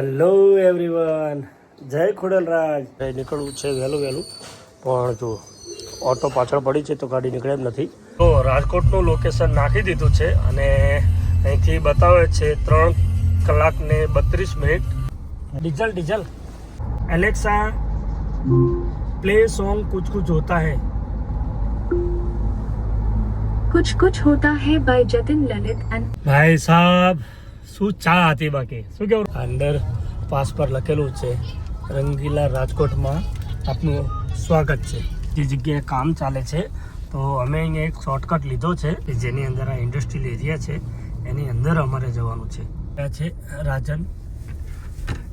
Hello everyone, જય ખોડલરાજ. નીકળવું છે વહેલું પણ જો ઓટો પાછળ પડી છે તો ગાડી નીકળે એમ નથી. તો રાજકોટનું લોકેશન નાખી દીધું છે અને અહીંથી બતાવે છે 3 કલાક ને 32 minute. Diesel Alexa play song કુછ કુછ હોતા હૈ. कुछ कुछ होता है बाय जतिन ललित एंड ભાઈ સાહેબ શું ચા હતી બાકી શું કેવું. અંદર પાસ પર લખેલું છે રંગીલા રાજકોટમાં આપનું સ્વાગત છે. જે જગ્યાએ કામ ચાલે છે તો અમે અહીંયા એક શોર્ટકટ લીધો છે કે જેની અંદર આ ઇન્ડસ્ટ્રીયલ એરિયા છે એની અંદર અમારે જવાનું છે. ત્યાં છે રાજન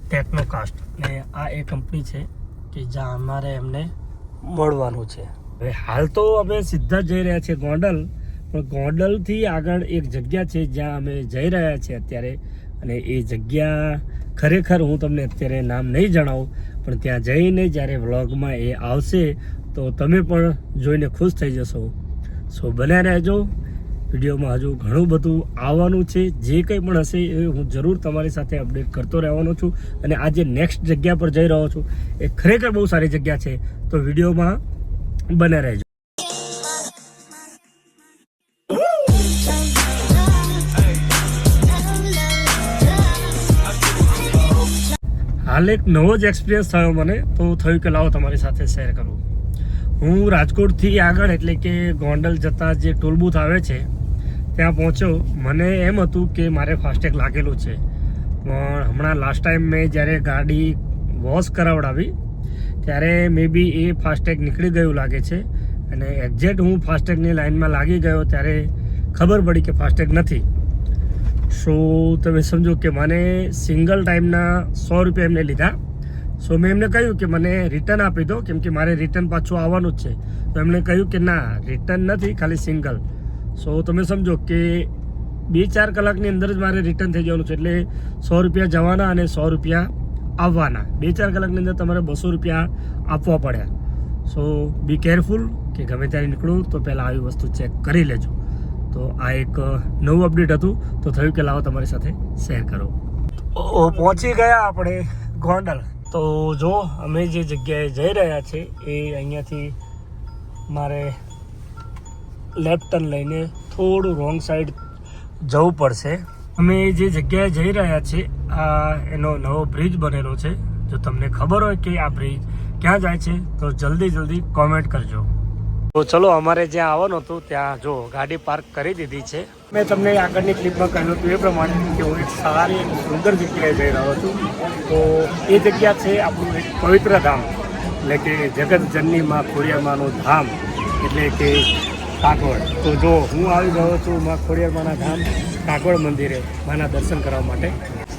ટેકનોકાસ્ટ ને આ એ કંપની છે કે જ્યાં અમારે એમને મળવાનું છે. હવે હાલ તો અમે સીધા જઈ રહ્યા છીએ ગોંડલ, પણ ગોંડલથી આગળ એક જગ્યા છે જ્યાં અમે જઈ રહ્યા છીએ અત્યારે. અને એ જગ્યા ખરેખર હું તમને અત્યારે નામ નહીં જણાવું, પણ ત્યાં જઈને જ્યારે વ્લોગમાં એ આવશે તો તમે પણ જોઈને ખુશ થઈ જશો. સો બન્યા રહેજો. વિડીયોમાં હજુ ઘણું બધું આવવાનું છે. જે કંઈ પણ હશે એ હું જરૂર તમારી સાથે અપડેટ કરતો રહેવાનો છું. અને આ જે નેક્સ્ટ જગ્યા પર જઈ રહ્યો છું એ ખરેખર બહુ સારી જગ્યા છે, તો વિડીયોમાં બન્યા રહેજો. હાલ એક નવો જ એક્સપિરિયન્સ થયો મને, તો થયું કે લાવો તમારી સાથે શેર કરું. હું રાજકોટથી આગળ એટલે કે ગોંડલ જતા જે ટોલ બૂથ આવે છે ત્યાં પહોંચ્યો. મને એમ હતું કે મારે ફાસ્ટેગ લાગેલું છે, પણ હમણાં લાસ્ટ ટાઈમ મેં જ્યારે ગાડી વોશ કરાવડાવી ત્યારે મે બી એ ફાસ્ટેગ નીકળી ગયું લાગે છે. અને એક્ઝેક્ટ હું ફાસ્ટેગની લાઇનમાં લાગી ગયો ત્યારે ખબર પડી કે ફાસ્ટેગ નથી. સો તમે સમજો કે મને સિંગલ ટાઈમના 100 રૂપિયા એમને લીધા. સો મેં એમને કહ્યું કે મને રિટર્ન આપી દો, કેમ કે મારે રિટર્ન પાછું આવવાનું જ છે. તો એમણે કહ્યું કે ના, રિટર્ન નથી, ખાલી સિંગલ. સો તમે સમજો કે 2-4 કલાકની અંદર જ મારે રિટર્ન થઈ જવાનું છે. એટલે 100 રૂપિયા જવાના અને 100 રૂપિયા આવવાના. 2-4 કલાકની અંદર તમારે 200 રૂપિયા આપવા પડ્યા. સો બી કેરફુલ કે ગમે ત્યારે નીકળું તો પહેલાં આવી વસ્તુ ચેક કરી લેજો. તો આ એક નવું અપડેટ હતું, તો થયું કે લાવો તમારી સાથે શેર કરો. પહોંચી ગયા આપણે ગોંડલ. તો જો અમે જે જગ્યાએ જઈ રહ્યા છે એ અહીંયાથી મારે લેફ્ટ ટર્ન લઈને થોડું રોંગ સાઈડ જવું પડશે. અમે જે જગ્યાએ જઈ રહ્યા છીએ આ એનો નવો બ્રિજ બનેલો છે. જો તમને ખબર હોય કે આ બ્રિજ ક્યાં જાય છે તો જલ્દી કોમેન્ટ કરજો. તો ચલો, અમારે જ્યાં આવવાનું હતું ત્યાં જો ગાડી પાર્ક કરી દીધી છે. મેં તમને આગળની ક્લિપમાં કહ્યું હતું એ પ્રમાણે કે હું એક સારી સુંદર જગ્યાએ જઈ રહ્યો છું. તો એ જગ્યા છે આપણું એક પવિત્ર ધામ, એટલે કે જગત જનની માં ખોડિયારમાંનું ધામ, એટલે કે કાગવડ. તો જો હું આવી ગયો છું માં ખોડિયારમાંના ધામ કાગવડ મંદિરે માના દર્શન કરવા માટે.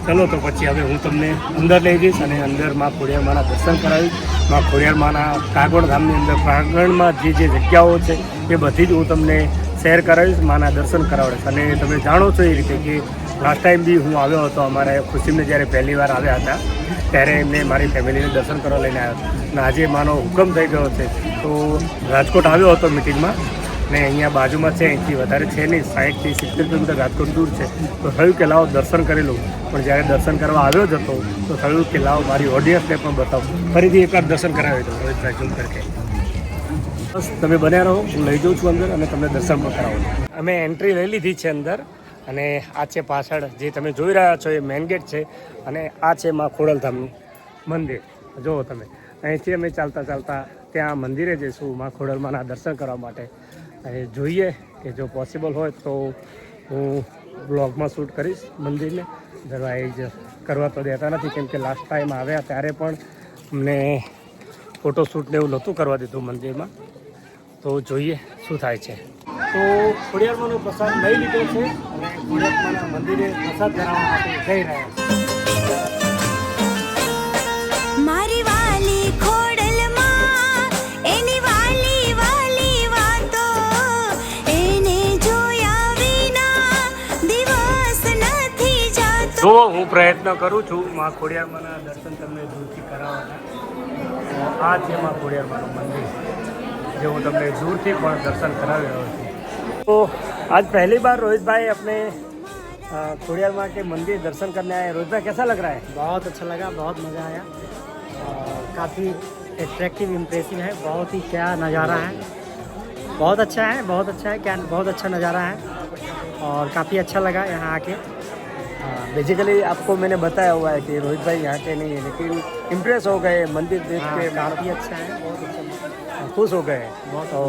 ચલો તો પછી હવે હું તમને અંદર લઈ જઈશ અને અંદર માં ખોડિયારમાંના દર્શન કરાવીશ. માં ખોડિયારમાંના કાગવડ ધામની અંદર પ્રાંગણમાં જે જગ્યાઓ છે એ બધી જ હું તમને શેર કરાવીશ, માના દર્શન કરાવીશ. અને તમે જાણો છો એ રીતે કે લાસ્ટ ટાઈમ બી હું આવ્યો હતો, અમારે ખુશીને જ્યારે પહેલી વાર આવ્યા હતા ત્યારે એમને મારી ફેમિલીને દર્શન કરવા લઈને આવ્યો. અને આજે માનો હુકમ થઈ ગયો છે તો રાજકોટ આવ્યો હતો મિટિંગમાં, ને અહીંયા બાજુમાં છે, અહીંથી વધારે છે નહીં, 60 થી 70 કિલોમીટર રાજકોટ દૂર છે. તો થયું કે લાવો દર્શન કરી લઉં. પણ જ્યારે દર્શન કરવા આવ્યો જ હતો તો થયું કે લાવો મારી ઓડિયન્સને પણ બતાવું. ફરીથી એકવાર દર્શન કરાવી દઉં રોહિતભાઈ ઝૂમ કરકે. બસ તમે બન્યા રહો, હું લઈ જાઉં છું અંદર અને તમને દર્શન પણ કરાવું. અમે એન્ટ્રી લઈ લીધી છે અંદર, અને આ છે પાછળ જે તમે જોઈ રહ્યા છો એ મેઇન ગેટ છે. અને આ છે માં ખોડલધામનું મંદિર. જુઓ તમે, અહીંથી અમે ચાલતા ત્યાં મંદિરે જઈશું માં ખોડલમાંના દર્શન કરવા માટે. અને જોઈએ કે જો પોસિબલ હોય તો હું બ્લોગમાં શૂટ કરીશ મંદિરને. અદરવાઇઝ કરવા તો દેતા નથી, કેમ કે લાસ્ટ ટાઈમ આવ્યા ત્યારે પણ અમને ફોટોશૂટને એવું નહોતું કરવા દીધું મંદિરમાં. તો જોઈએ શું થાય છે. તો ખોડિયારમાંનો પ્રસાદ લઈ લીધો છે અને ખોડિયારમાંના મંદિરે પ્રસાદ ધરાવવા માટે જઈ રહ્યા છે. મારી વાલી ખોડલમાં એની વાલી વાલી વાતો, એને જોયા વિના દિવસ નથી જાતો. જો હું પ્રયત્ન કરું છું માં ખોડિયારમાંના દર્શન તમને દૂરથી કરાવવાના. આ છે માં ખોડિયારમાંનું મંદિર, જે હું તમને દૂરથી પણ દર્શન કરાવી રહ્યો છું. તો આજ પહેલી બાર રોહિતભાઈ આપણે खोड़ियार माँ के मंदिर दर्शन करने आए। रोहित भाई कैसा लग रहा है? बहुत अच्छा लगा, बहुत मज़ा आया और काफ़ी एट्रैक्टिव इम्प्रेसिव है। बहुत ही क्या नज़ारा है, बहुत अच्छा है, बहुत अच्छा है, क्या बहुत अच्छा नज़ारा है और काफ़ी अच्छा लगा यहाँ आके। बेसिकली आपको मैंने बताया हुआ है कि रोहित भाई यहाँ के नहीं है, लेकिन इम्प्रेस हो गए मंदिर देख के, काफ़ी अच्छा है, बहुत अच्छा ખુશ હો ગયે. તો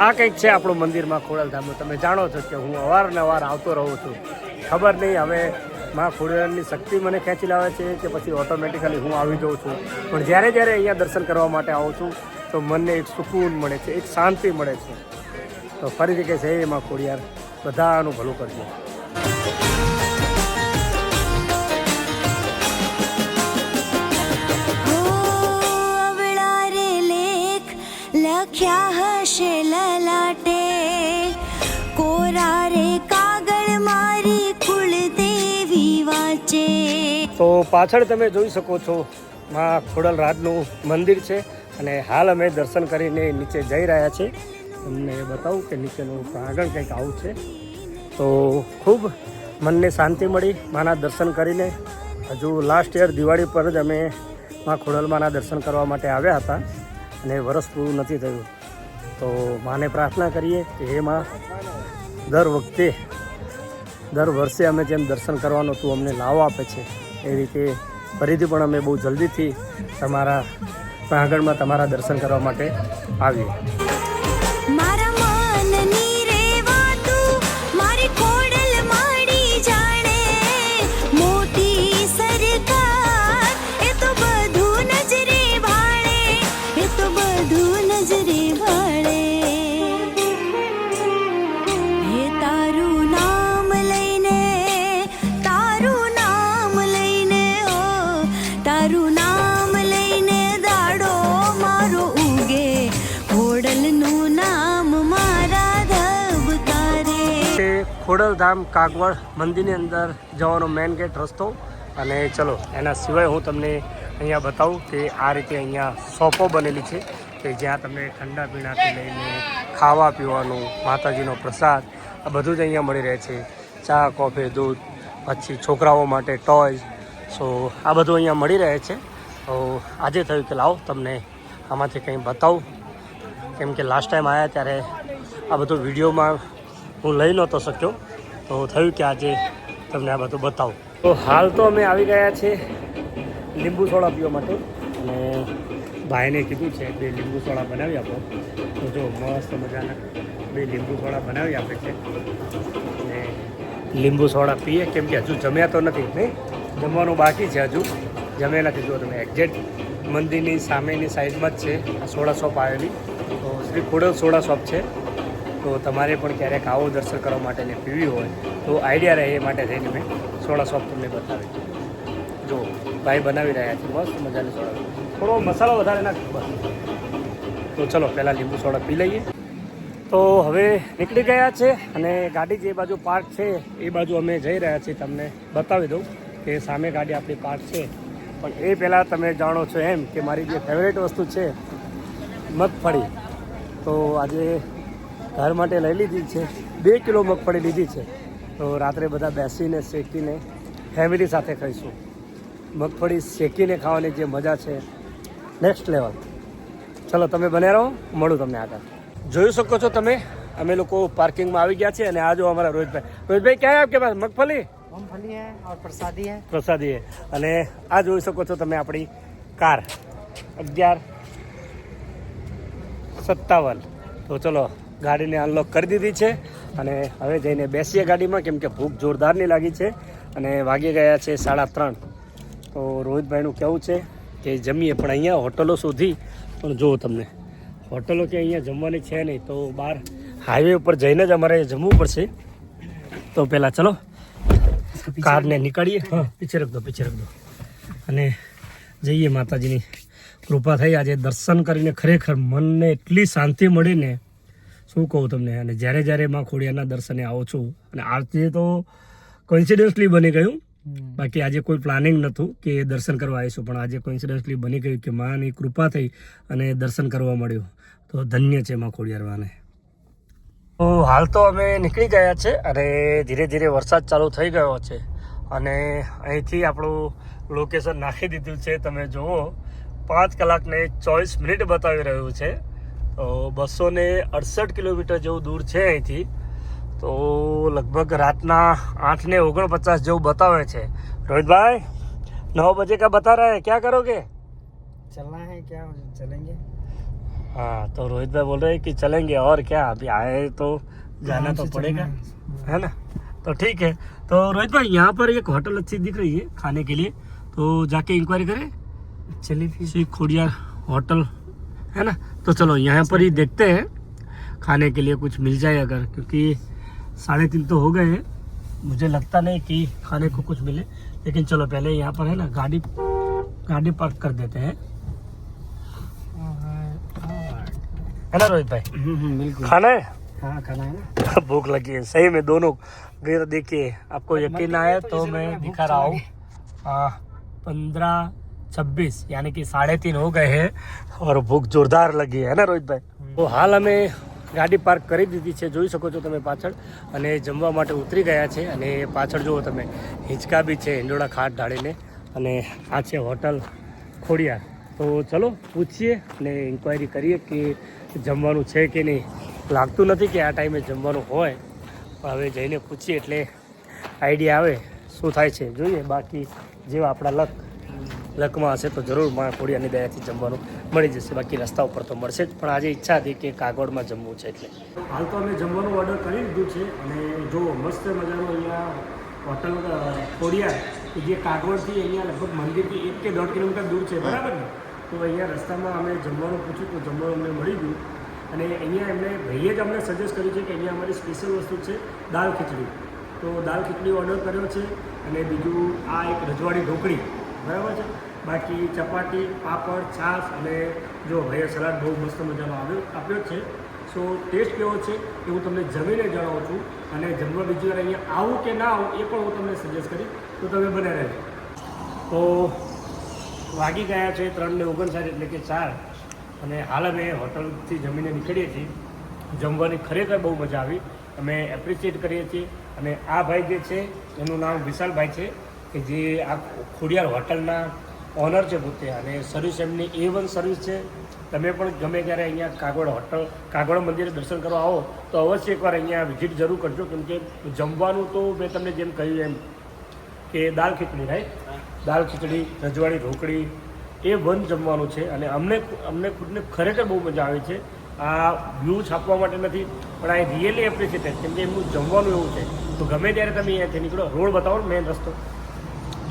આ કંઈક છે આપણું મંદિરમાં ખોડલધામનું. તમે જાણો છો કે હું અવારનવાર આવતો રહું છું. ખબર નહીં હવે માં ખોડિયારની શક્તિ મને ખેંચી લાવે છે કે પછી ઓટોમેટિકલી હું આવી જાઉં છું. પણ જ્યારે જ્યારે અહીંયા દર્શન કરવા માટે આવું છું તો મનને એક સુકૂન મળે છે, એક શાંતિ મળે છે. તો ફરીથી કહે છે હે માં ખોડિયાર બધાનું ભલું કરજો. લખ્યા હશે લલાટે કોરા રે કાગળ મારી કુળદેવી વાંચે. તો પાછળ તમે જોઈ શકો છો માં ખોડલરાજનું મંદિર છે અને હાલ અમે દર્શન કરીને નીચે જઈ રહ્યા છીએ. તમને બતાવું કે નીચેનું પ્રાંગણ કંઈક આવું છે. તો ખૂબ મનને શાંતિ મળી માના દર્શન કરીને. હજુ લાસ્ટ યર દિવાળી પર જ અમે માં ખોડલમાના દર્શન કરવા માટે આવ્યા હતા અને વરસ પૂરું નથી થયું. તો માને પ્રાર્થના કરીએ કે હે માં દર વર્ષે અમે જેમ દર્શન કરવાનો તું અમને લાવો આપે છે એ રીતે ફરીથી પણ અમે બહુ જલ્દીથી તમારા પ્રાંગણમાં તમારા દર્શન કરવા માટે આવીએ. મારા મનની રે વાતું મારી ખોડલ માડી જાણે મોટી સરકાર એ તો બધું નજરે ભાળે, એ તો બધું નજરે ભાળે. હે તારું નામ લઈને, તારું નામ લઈને, ઓ તારું નામ લઈને દાડો મારો ઉગે, ખોડલનું નામ મારા ધબકારે. ખોડલધામ કાગવડ મંદિરની અંદર જવાનો મેઇન ગેટ રસ્તો. અને ચલો એના સિવાય હું તમને અહીંયા બતાવું કે આ રીતે અહીંયા શોપો બનેલી છે કે જ્યાં તમને ઠંડા પીણાથી લઈને ખાવા પીવાનું, માતાજીનો પ્રસાદ આ બધું જ અહીંયા મળી રહે છે. ચા, કોફી, દૂધ, પછી છોકરાઓ માટે ટોયઝ. સો આ બધું અહીંયા મળી રહે છે. તો આજે થયું કે લાવો તમને આમાંથી કંઈ બતાવું, કેમ કે લાસ્ટ ટાઈમ આવ્યા ત્યારે આ બધું વિડીયોમાં હું લઈ નહોતો શક્યો. તો થયું કે આજે તમને આ બધું બતાવું. તો હાલ તો અમે આવી ગયા છે લીંબુ સોડા પીવા માટે અને ભાઈને કીધું છે 2 લીંબુ સોડા બનાવી આપો. તો જો મસ્ત મજાના 2 લીંબુ સોડા બનાવી આપે છે અને લીંબુ સોડા પીએ, કેમ કે હજુ જમ્યા તો નથી, નહીં જમવાનું બાકી છે, હજુ જમ્યા નથી. જો તમે એક્ઝેક્ટ મંદિરની સામેની સાઈડમાં જ છે આ સોડા શોપ આવેલી. તો શ્રી ખોડલ સોડા શોપ છે. તો તમારે પણ ક્યારેક આવો દર્શન કરવા માટે ને પીવી હોય તો આઈડિયા રહે એ માટે થઈને મેં સોડા શોપ તમને બતાવી. જો ભાઈ બનાવી રહ્યા છે મસ્ત મજાની સોડા, થોડો મસાલો વધારે નાખ બસ. તો ચલો પહેલાં લીંબુ સોડા પી લઈએ. તો હવે નીકળી ગયા છે અને ગાડી જે બાજુ પાર્ક છે એ બાજુ અમે જઈ રહ્યા છીએ. તમને બતાવી દઉં કે સામે ગાડી આપણી પાર્ક છે. પણ એ પહેલાં તમે જાણો છો એમ કે મારી જે ફેવરેટ વસ્તુ છે મગફળી, તો આજે ઘર માટે લઈ લીધી છે. 2 કિલો મગફળી લીધી છે. તો રાત્રે બધા બેસીને શેકીને ફેમિલી સાથે ખાઈશું. મગફળી શેકીને ખાવાની જે મજા છે નેક્સ્ટ લેવલ. ચલો તમે બને રહો, મળું તમને આગળ. જોઈ શકો છો તમે અમે લોકો પાર્કિંગમાં આવી ગયા છે અને આ જો અમારા રોહિતભાઈ ક્યાં આપકે પાસ મગફળી मूंगफली है और प्रसादी है. પ્રસાદી છે. અને આ જોઈ શકો છો તમે આપણી કાર 1157. તો ચલો ગાડીને અનલોક કરી દીધી છે અને હવે જઈને બેસીએ ગાડીમાં, કેમ કે ભૂખ જોરદારની લાગી છે અને વાગી ગયા છે 3:30. તો રોહિતભાઈનું કહેવું છે કે જમીએ, પણ અહીંયા હોટલો શોધી પણ જુઓ તમને હોટલો કે અહીંયા જમવાની છે નહીં. તો બહાર હાઈવે ઉપર જઈને જ અમારે જમવું પડશે. તો પહેલાં ચલો કારને નીકળીએ. હા પીછે રખ દો અને જઈએ. માતાજીની કૃપા થઈ, આજે દર્શન કરીને ખરેખર મનને એટલી શાંતિ મળીને શું કહું તમને. અને જ્યારે માં ખોડિયારના દર્શને આવું છું અને આજે તો કોઇન્સિડન્સલી બની ગયું, બાકી આજે કોઈ પ્લાનિંગ નહોતું કે દર્શન કરવા આવીશું, પણ આજે કોઇન્સિડન્સલી બની ગયું કે માની કૃપા થઈ અને દર્શન કરવા મળ્યું. તો ધન્ય છે માં ખોડિયાર માને. તો હાલ તો અમે નીકળી ગયા છે અને ધીરે ધીરે વરસાદ ચાલુ થઈ ગયો છે અને અહીંથી આપણું લોકેશન નાખી દીધું છે. તમે જુઓ 5 કલાક ને 24 મિનિટ બતાવી રહ્યું છે. તો 268 કિલોમીટર જેવું દૂર છે અહીંથી. તો લગભગ રાતના 8:49 જેવું બતાવે છે. રોહિતભાઈ 9 बजे का बता रहा है, क्या करोगे? चलना है क्या, चलेंगे. हाँ, तो रोहित भाई बोल रहे हैं कि चलेंगे और क्या, अभी आए तो जाना तो पड़ेगा, है ना. तो ठीक है. तो रोहित भाई यहाँ पर एक होटल अच्छी दिख रही है खाने के लिए, तो जाके इंक्वायरी करें. चलिए फिर. श्री खोडियार होटल है ना. तो चलो यहाँ पर ही देखते हैं खाने के लिए कुछ मिल जाए अगर, क्योंकि 3:30 तो हो गए हैं. मुझे लगता नहीं कि खाने को कुछ मिले, लेकिन चलो पहले यहाँ पर है ना गाड़ी पार्क कर देते हैं, है ना रोहित भाई. बिल्कुल. खाना है. हाँ, खाना है ना. भूख लगी है सही में दोनों. फिर देखिए आपको यकीन आया तो मैं दिखा रहा हूँ. 15:26 यानी कि 3:30 हो गए हैं और भूख जोरदार लगी है ना रोहित भाई. તો હાલ અમે ગાડી પાર્ક કરી દીધી છે, જોઈ શકો છો તમે પાછળ, અને જમવા માટે ઉતરી ગયા છે. અને પાછળ જુઓ તમે હિંચકા બી છે ઈંડોળા ખાટ ઢાળીને, અને આ છે હોટલ ખોડિયાર. તો ચલો પૂછીએ અને ઇન્ક્વાયરી કરીએ કે જમવાનું છે કે નહીં. લાગતું નથી કે આ ટાઈમે જમવાનું હોય, પણ હવે જઈને પૂછીએ એટલે આઈડિયા આવે શું થાય છે. જોઈએ, બાકી જેવા આપણા લકમાં હશે તો જરૂર માં ખોડિયારની દયાથી જમવાનું મળી જશે. બાકી રસ્તા ઉપર તો મળશે જ, પણ આજે ઈચ્છા હતી કે કાગોળમાં જમવું છે એટલે. હાલ તો અમે જમવાનું ઓર્ડર કરી દીધું છે અને જો મસ્ત મજાનું અહીંયા હોટલ ખોડિયાર કે જે કાગોળથી અહીંયા લગભગ મંદિરથી 1 કે 1.5 કિલોમીટર દૂર છે, બરાબર ને. તો અહીંયા રસ્તામાં અમે જમવાનું પૂછ્યું તો જમવાનું અમને મળી ગયું. અને અહીંયા એમને ભાઈએ જ અમને સજેસ્ટ કર્યું છે કે અહીંયા અમારી સ્પેશિયલ વસ્તુ છે દાલ ખીચડી. તો દાલ ખીચડી ઓર્ડર કર્યો છે અને બીજું આ એક રજવાડી ઢોકળી, બરાબર છે. બાકી ચપાટી, પાપડ, છાશ અને જો ભાઈએ સલાડ બહુ મસ્ત મજાનો આપ્યો છે. સો ટેસ્ટ કેવો છે એ હું તમને જમીને જણાવું છું, અને જમવા બીજી વાર અહીંયા આવું કે ના આવું એ પણ હું તમને સજેસ્ટ કરીશ, તો તમે બને રહેજો. તો વાગી ગયા છે 3:59 એટલે કે 4, અને હાલ અમે હોટલથી જમીને નીકળીએ છીએ. જમવાની ખરેખર બહુ મજા આવી, અમે એપ્રિશિએટ કરીએ છીએ. અને આ ભાઈ જે છે એનું નામ વિશાલભાઈ છે, કે જે આ ખોડિયાર હોટલના ઓનર છે પોતે, અને સર્વિસ એમની A1 સર્વિસ છે. તમે પણ ગમે ત્યારે અહીંયા કાગોળ મંદિરે દર્શન કરવા આવો તો અવશ્ય એકવાર અહીંયા વિઝિટ જરૂર કરજો, કેમ કે જમવાનું તો મેં તમને જેમ કહ્યું એમ કે દાલ ખીચડી, રાઈટ, દાલ ખીચડી, રજવાડી ઢોકળી A1 જમવાનું છે. અને અમને ખુદને ખરેખર બહુ મજા આવી છે. આ વ્યૂ છાપવા માટે નથી, પણ આ રિયલી એપ્રિશિએટેડ, કેમ કે એમનું જમવાનું એવું છે. તો ગમે ત્યારે તમે અહીંયાથી નીકળો, રોડ બતાવો મેઇન રસ્તો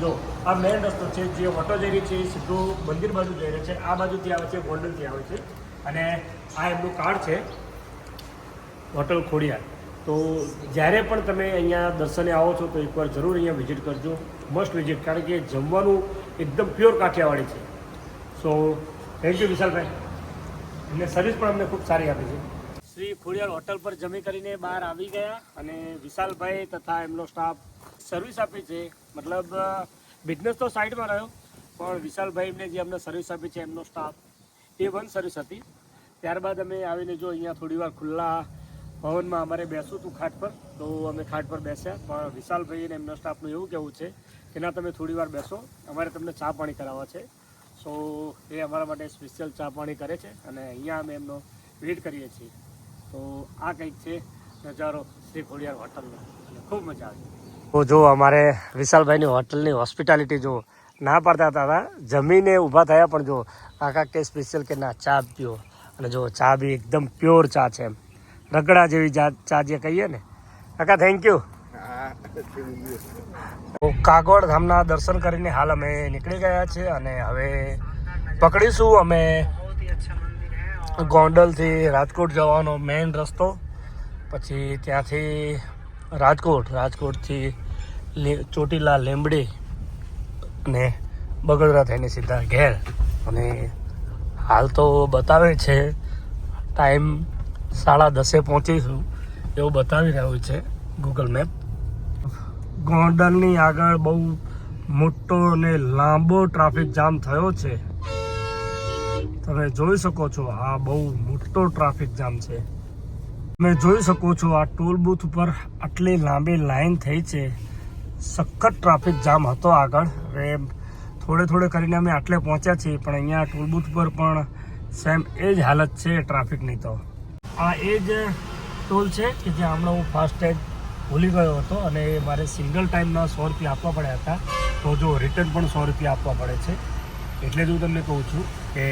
જો આ મેઇન રસ્તો છે, જે ઓટો જઈ રહી છે એ સીધું મંદિર બાજુ જઈ રહ્યો છે. આ બાજુથી આવે છે, ગોંડલથી આવે છે, અને આ એમનું કાર્ડ છે હોટલ ખોડિયાર. તો જ્યારે પણ તમે અહીંયા દર્શને આવો છો તો એકવાર જરૂર અહીંયા વિઝિટ કરજો, મસ્ટ વિઝિટ, કારણ કે જમવાનું એકદમ પ્યોર કાઠિયાવાડી છે. સો થેન્ક યુ વિશાલભાઈ, એમને સર્વિસ પણ અમને ખૂબ સારી આપી છે. શ્રી ખોડિયાર હોટલ પર જમી કરીને બહાર આવી ગયા, અને વિશાલભાઈ તથા એમનો સ્ટાફ સર્વિસ આપી છે. મતલબ બિઝનેસ તો સાઈડમાં રહ્યો, પણ વિશાલભાઈ એમને જે અમને સર્વિસ આપી છે એમનો સ્ટાફ A1 સર્વિસ હતી. ત્યારબાદ અમે આવીને જો અહીંયા થોડી વાર ખુલ્લા પવનમાં અમારે બેસવું હતું ખાટ પર, તો અમે ખાટ પર બેસ્યા. પણ વિશાલભાઈ અને એમના સ્ટાફનું એવું કહેવું છે કે ના, તમે થોડી વાર બેસો, અમારે તમને ચા પાણી કરાવવા છે. સો એ અમારા માટે સ્પેશિયલ ચા પાણી કરે છે, અને અહીંયા અમે એમનો વેઇટ કરીએ છીએ. તો આ કંઈક છે નજારો શ્રી ખોડિયાર હોટલનો, અને ખૂબ મજા આવી. તો જો અમારે વિશાલભાઈની હોટલની હોસ્પિટાલિટી જો ના પાડતા હતા, જમીને ઊભા થયા, પણ જો કાકા કે સ્પેશિયલ કે ના ચા પીઓ, અને જો ચા બી એકદમ પ્યોર ચા છે, એમ રગડા જેવી ચા જે કહીએ ને. કાકા થેન્ક યુ. કાગોળ ધામના દર્શન કરીને હાલ અમે નીકળી ગયા છે, અને હવે પકડીશું અમે ગોંડલથી રાજકોટ જવાનો મેઇન રસ્તો. પછી ત્યાંથી રાજકોટથી ચોટીલા, લીંબડી અને બગોદરા થઈને સીધા ઘેર. અને હાલ તો બતાવે છે ટાઈમ 10:30 પહોંચીશું એવું બતાવી રહ્યું છે ગૂગલ મેપ. ગોંડલની આગળ બહુ મોટો અને લાંબો ટ્રાફિક જામ થયો છે, તમે જોઈ શકો છો. આ બહુ મોટો ટ્રાફિક જામ છે. તમે જોઈ શકો છો આ ટોલ બૂથ ઉપર આટલી લાંબી લાઈન થઈ છે. સખત ટ્રાફિક જામ હતો આગળ. હવે થોડે કરીને અમે આટલે પહોંચ્યા છીએ, પણ અહીંયા ટોલ બૂથ પર પણ સેમ એ જ હાલત છે ટ્રાફિકની. તો આ એ જ ટોલ છે કે જ્યાં હમણાં હું ફાસ્ટેગ ભૂલી ગયો હતો અને મારે સિંગલ ટાઈમના 100 રૂપિયા આપવા પડ્યા હતા. તો જો રિટર્ન પણ 100 રૂપિયા આપવા પડે છે. એટલે જ હું તમને કહું છું કે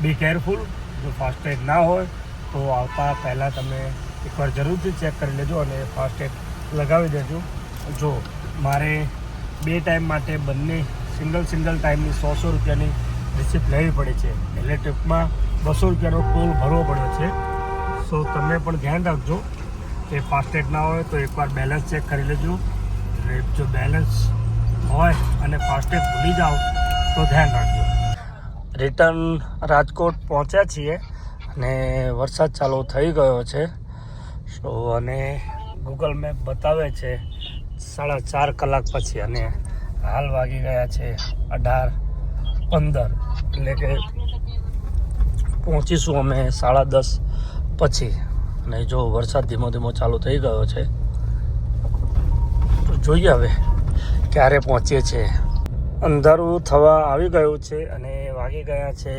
બી કેરફુલ. જો ફાસ્ટેગ ના હોય તો આવતા પહેલાં તમે એકવાર જરૂરથી ચેક કરી લેજો અને ફાસ્ટેગ લગાવી દેજો. જો મારે 2 ટાઈમ માટે બંને સિંગલ ટાઈમની 100 રૂપિયાની રિસિપ્ટ લેવી પડી છે. એટલે ટ્રીપમાં 200 રૂપિયાનો ટોલ ભરવો પડ્યો છે. સો તમે પણ ધ્યાન રાખજો કે ફાસ્ટેગ ના હોય તો એકવાર બેલેન્સ ચેક કરી લેજો. જો બેલેન્સ હોય અને ફાસ્ટેગ ભૂલી જાઓ તો ધ્યાન રાખજો. રિટર્ન રાજકોટ પહોંચ્યા છીએ અને વરસાદ ચાલુ થઈ ગયો છે. સો અને ગૂગલ મેપ બતાવે છે 4.5 કલાક પછી અને હાલ વાગી ગયા છે 18:15. એટલે કે પહોંચીશું અમે 10:30 પછી. અને જો વરસાદ ધીમો ચાલુ થઈ ગયો છે તો જોઈએ હવે ક્યારે પહોંચીએ છીએ. અંધારું થવા આવી ગયું છે અને વાગી ગયા છે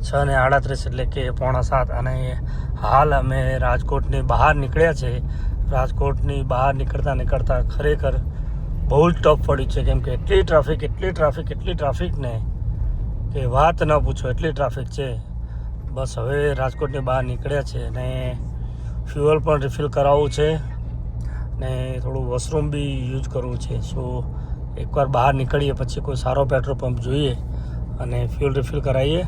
6:38 એટલે કે 6:45. અને હાલ અમે રાજકોટની બહાર નીકળ્યા છે. રાજકોટની બહાર નીકળતા ખરેખર બહુ જ ટફ પડ્યું છે, કેમ કે એટલી ટ્રાફિક ને કે વાત ન પૂછો. એટલી ટ્રાફિક છે. બસ હવે રાજકોટની બહાર નીકળ્યા છે અને ફ્યુઅલ પણ રિફિલ કરાવવું છે ને થોડું વોશરૂમ બી યુઝ કરવું છે. સો એકવાર બહાર નીકળીએ પછી કોઈ સારો પેટ્રોલ પંપ જોઈએ અને ફ્યુઅલ રિફિલ કરાવીએ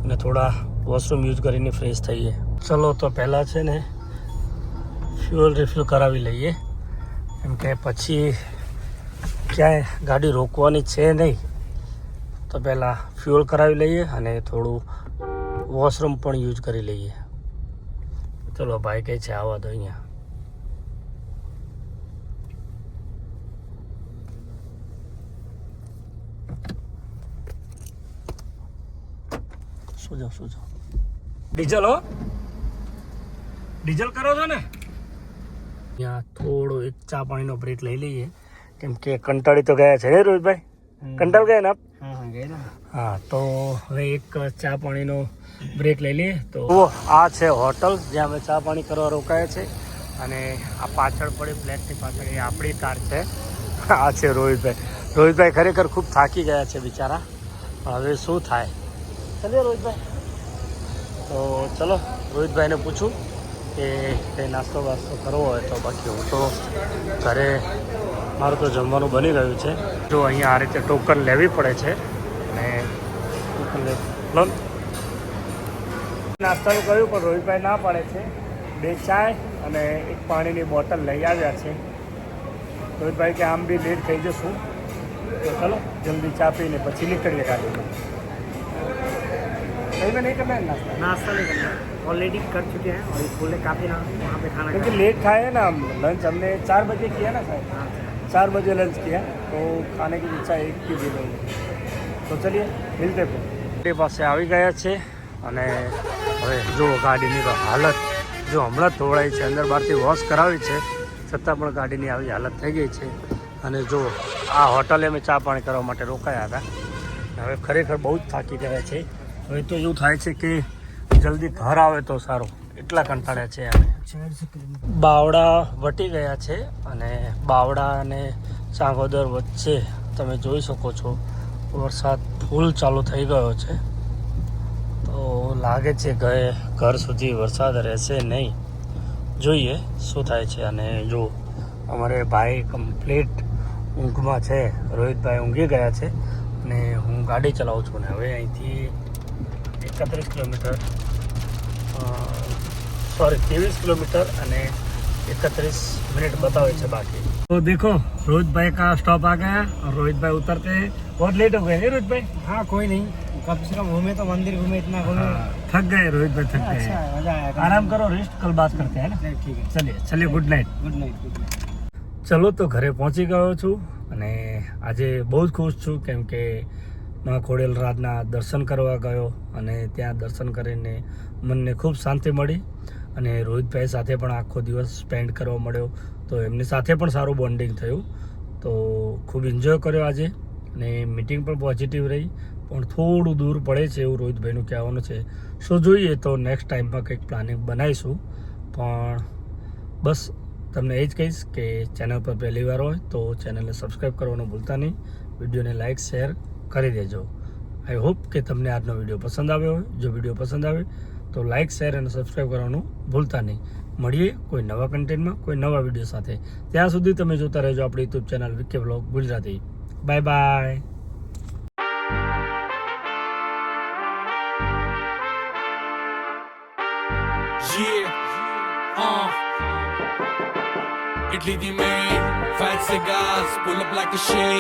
અને થોડા વોશરૂમ યુઝ કરીને ફ્રેશ થઈએ. ચલો તો પહેલાં છે ને ફ્યુઅલ રિફિલ કરાવી લઈએ, કેમ કે પછી ક્યાંય ગાડી રોકવાની છે નહીં. તો પહેલાં ફ્યુઅલ કરાવી લઈએ અને થોડું વોશરૂમ પણ યુઝ કરી લઈએ. ચલો ભાઈ કહે છે આવવા દો અહીંયા. શું જાઓ ડીઝલ હો, ડીઝલ કરો છો ને? ત્યાં થોડો એક ચા પાણીનો બ્રેક લઈ લઈએ, કેમ કે કંટાળી તો ગયા છે ને રોહિતભાઈ? કંટાળ ગયા ને આપ? હા, તો હવે એક ચા પાણીનો બ્રેક લઈ લઈએ. તો આ છે હોટલ જ્યાં અમે ચા પાણી કરવા રોકાયા છે. અને આ પાછળ પડી ફ્લેટની પાછળ એ આપણી કાર છે. આ છે રોહિતભાઈ ખરેખર ખૂબ થાકી ગયા છે બિચારા, પણ હવે શું થાય. ચલીએ રોહિતભાઈ. તો ચલો રોહિતભાઈને પૂછું કે કંઈ નાસ્તો વાસ્તો કરવો હોય તો. બાકી હું તો ઘરે મારું તો જમવાનું બની ગયું છે. જો અહીંયા આ રીતે ટોકન લેવી પડે છે અને ટોકન લો. નાસ્તાનું કહ્યું પણ રોહિતભાઈ ના પાડે છે. 2 ચાય અને એક પાણીની બોટલ લઈ આવ્યા છે. રોહિતભાઈ કે આમ બી લેટ થઈ જશું, તો ચલો જલ્દી ચા પીને પછી નીકળીએ ગાડીમાં. सही में नहीं करना है नाश्ता नहीं करना है. ऑलरेडी कर चुके हैं और स्कूल में काफ़ी ना वहाँ पे खाना, क्योंकि लेट खाए हैं ना हम. लंच हमने 4 बजे किया ना साहब. 4 बजे लंच किया तो खाने की इच्छा 1 की भी नहीं. તો ચલીએ મિલતે પણ. એ પાસે આવી ગયા છે અને હવે જો ગાડીની તો હાલત જો હમણાં જ ધોવડાઈ છે. અંદર બહારથી વોશ કરાવી છે છતાં પણ ગાડીની આવી હાલત થઈ ગઈ છે. અને જો આ હોટલે અમે ચા પાણી કરવા માટે રોકાયા હતા. હવે ખરેખર બહુ જ થાકી ગયા છે. હવે તો એવું થાય છે કે જલ્દી ઘર આવે તો સારું, એટલા કંટાળ્યા છે અમે. બાવડા વટી ગયા છે અને બાવડા અને ચાંગોદર વચ્ચે તમે જોઈ શકો છો વરસાદ ફૂલ ચાલુ થઈ ગયો છે. તો લાગે છે કે ઘર સુધી વરસાદ રહેશે નહીં. જોઈએ શું થાય છે. અને જો અમારે ભાઈ કમ્પ્લીટ ઊંઘમાં છે. રોહિતભાઈ ઊંઘી ગયા છે અને હું ગાડી ચલાવું છું. ને હવે અહીંથી 31 કિલોમીટર 23 કિલોમીટર અને 31 मिनट बतावे छे बाकी. तो देखो रोहित भाई का स्टॉप आ गया और रोहित भाई उतरते हैं. बहुत लेट हो गए हैं रोहित भाई? हाँ कोई नहीं, कम से कम घूमे तो मंदिर घूमे, इतना घूमे. थक गए रोहित भाई, थक गए. मजा आया. आराम करो, रेस्ट, कल बात करते हैं ना. ठीक है, चलिए गुड नाइट. ચલો તો ઘરે પહોંચી ગયો છું અને આજે બહુ જ ખુશ છું, કેમ કે મા ખોડિયારનાથના દર્શન કરવા ગયો અને ત્યાં દર્શન કરીને મનને ખૂબ શાંતિ મળી. અને રોહિતભાઈ સાથે પણ આખો દિવસ સ્પેન્ડ કરવા મળ્યો, તો એમની સાથે પણ સારું બોન્ડિંગ થયું. તો ખૂબ એન્જોય કર્યો આજે, અને મિટિંગ પણ પોઝિટિવ રહી. પણ થોડું દૂર પડે છે એવું રોહિતભાઈનું કહેવાનું છે. શું જોઈએ તો નેક્સ્ટ ટાઈમમાં કંઈક પ્લાનિંગ બનાવીશું. પણ બસ તમને એ જ કહીશ કે ચેનલ પર પહેલી વાર હોય તો ચેનલને સબસ્ક્રાઈબ કરવાનું ભૂલતા નહીં. વિડીયોને લાઇક શેર કરી દેજો. આઈ હોપ કે તમને આજનો વિડીયો પસંદ આવ્યો હોય. જો વિડીયો પસંદ આવે તો લાઇક શેર અને સબસ્ક્રાઈબ કરવાનું ભૂલતા નહીં. મળીએ કોઈ નવા કન્ટેન્ટમાં, કોઈ નવા વિડીયો સાથે. ત્યાં સુધી તમે જોતા રહેજો આપણી YouTube channel Vike vlog Gujarati. Bye bye. Italy the main, fat cigars, pull up like a shade.